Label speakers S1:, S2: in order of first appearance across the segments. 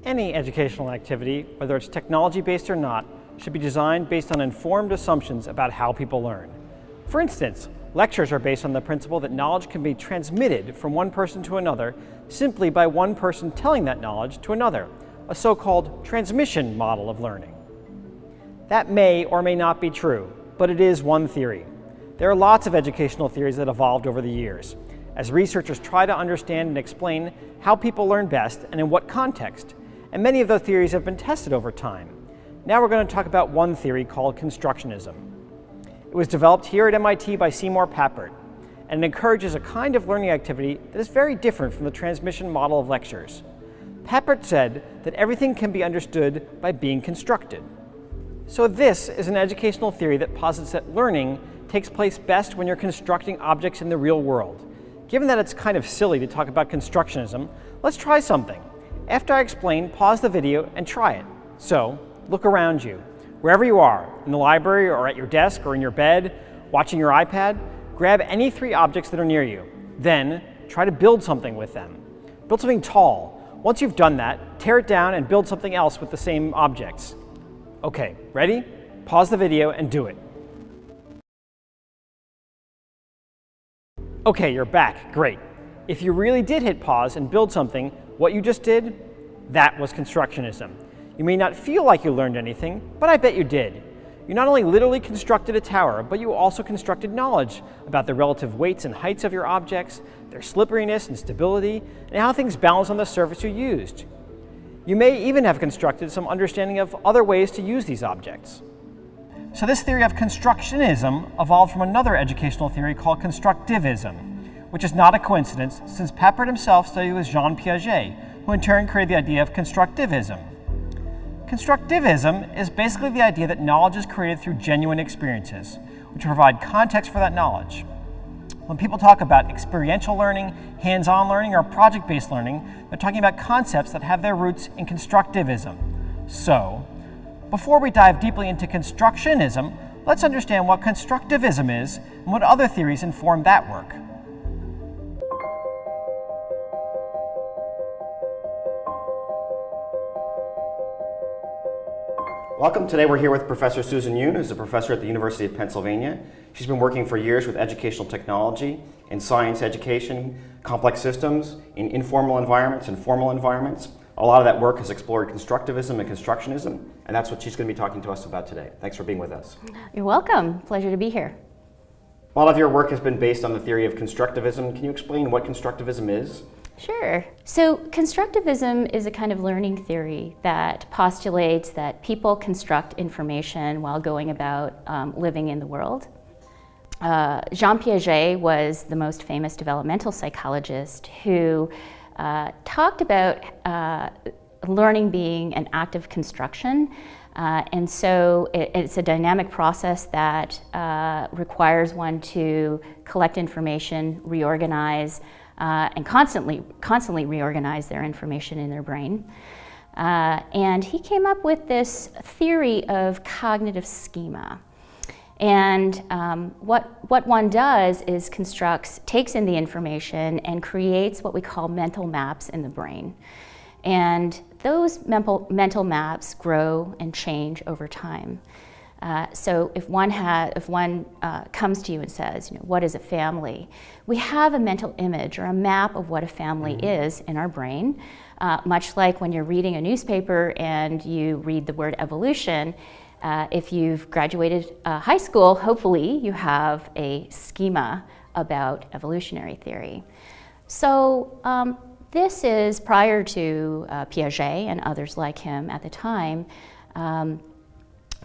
S1: Any educational activity, whether it's technology-based or not, should be designed based on informed assumptions about how people learn. For instance, lectures are based on the principle that knowledge can be transmitted from one person to another simply by one person telling that knowledge to another, a so-called transmission model of learning. That may or may not be true, but it is one theory. There are lots of educational theories that evolved over the years, as researchers try to understand and explain how people learn best and in what context, and many of those theories have been tested over time. Now we're going to talk about one theory called constructionism. It was developed here at MIT by Seymour Papert, and it encourages a kind of learning activity that is very different from the transmission model of lectures. Papert said that everything can be understood by being constructed. So this is an educational theory that posits that learning takes place best when you're constructing objects in the real world. Given that it's kind of silly to talk about constructionism, let's try something. After I explain, pause the video and try it. So, look around you. Wherever you are, in the library or at your desk or in your bed, watching your iPad, grab any 3 objects that are near you. Then, try to build something with them. Build something tall. Once you've done that, tear it down and build something else with the same objects. Okay, ready? Pause the video and do it. Okay, you're back. Great. If you really did hit pause and build something, what you just did, that was constructionism. You may not feel like you learned anything, but I bet you did. You not only literally constructed a tower, but you also constructed knowledge about the relative weights and heights of your objects, their slipperiness and stability, and how things balance on the surface you used. You may even have constructed some understanding of other ways to use these objects. So this theory of constructionism evolved from another educational theory called constructivism, which is not a coincidence since Papert himself studied with Jean Piaget, who in turn created the idea of constructivism. Constructivism is basically the idea that knowledge is created through genuine experiences, which provide context for that knowledge. When people talk about experiential learning, hands-on learning, or project-based learning, they're talking about concepts that have their roots in constructivism. So, before we dive deeply into constructionism, let's understand what constructivism is and what other theories inform that work. Welcome. Today we're here with Professor Susan Yoon, who's a professor at the University of Pennsylvania. She's been working for years with educational technology, in science education, complex systems, in informal environments and formal environments. A lot of that work has explored constructivism and constructionism, and that's what she's going to be talking to us about today. Thanks for being with us.
S2: You're welcome. Pleasure to be here.
S1: A lot of your work has been based on the theory of constructivism. Can you explain what constructivism is?
S2: Sure. So constructivism is a kind of learning theory that postulates that people construct information while going about living in the world. Jean Piaget was the most famous developmental psychologist who talked about learning being an act of construction. And so it's a dynamic process that requires one to collect information, reorganize, and constantly reorganize their information in their brain. And he came up with this theory of cognitive schema. And what one does is takes in the information and creates what we call mental maps in the brain. And those mental maps grow and change over time. So if one comes to you and says, what is a family? We have a mental image or a map of what a family is in our brain, much like when you're reading a newspaper and you read the word evolution. If you've graduated high school, hopefully you have a schema about evolutionary theory. So this is prior to Piaget and others like him at the time.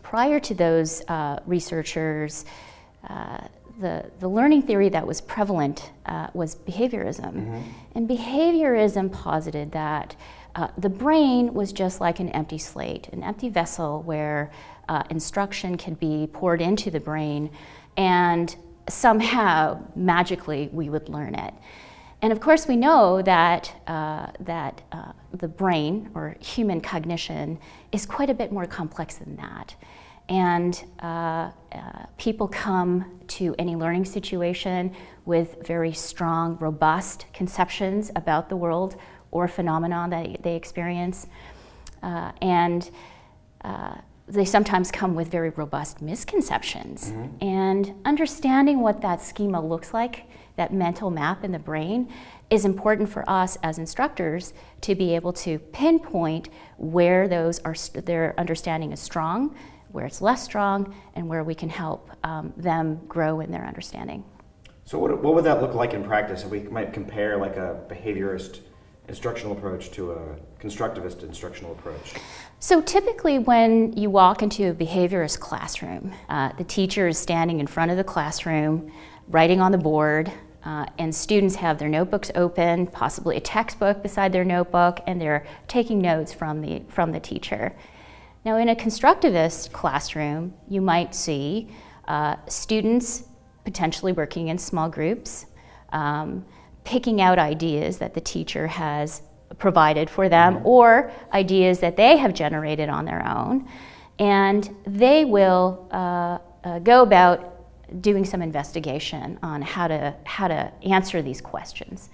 S2: Prior to those researchers, the learning theory that was prevalent was behaviorism. And behaviorism posited that the brain was just like an empty slate, an empty vessel where instruction can be poured into the brain and somehow magically we would learn it. And of course we know that the brain or human cognition is quite a bit more complex than that. And people come to any learning situation with very strong, robust conceptions about the world or phenomenon that they experience. and they sometimes come with very robust misconceptions. And understanding what that schema looks like, that mental map in the brain, is important for us as instructors to be able to pinpoint where their understanding is strong, where it's less strong, and where we can help them grow in their understanding.
S3: So what would that look like in practice if we might compare like a behaviorist instructional approach to a constructivist instructional approach?
S2: So typically when you walk into a behaviorist classroom, the teacher is standing in front of the classroom, writing on the board, and students have their notebooks open, possibly a textbook beside their notebook, and they're taking notes from the teacher. Now in a constructivist classroom, you might see students potentially working in small groups, picking out ideas that the teacher has provided for them or ideas that they have generated on their own, and they will go about doing some investigation on how to answer these questions.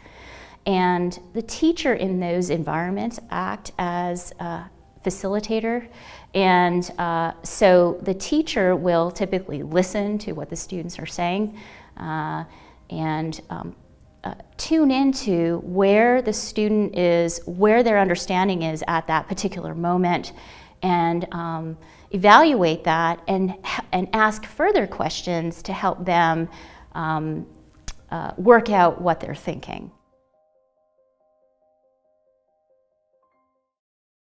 S2: And the teacher in those environments act as a facilitator, and so the teacher will typically listen to what the students are saying and tune into where the student is, where their understanding is at that particular moment, and evaluate that and ask further questions to help them work out what they're thinking.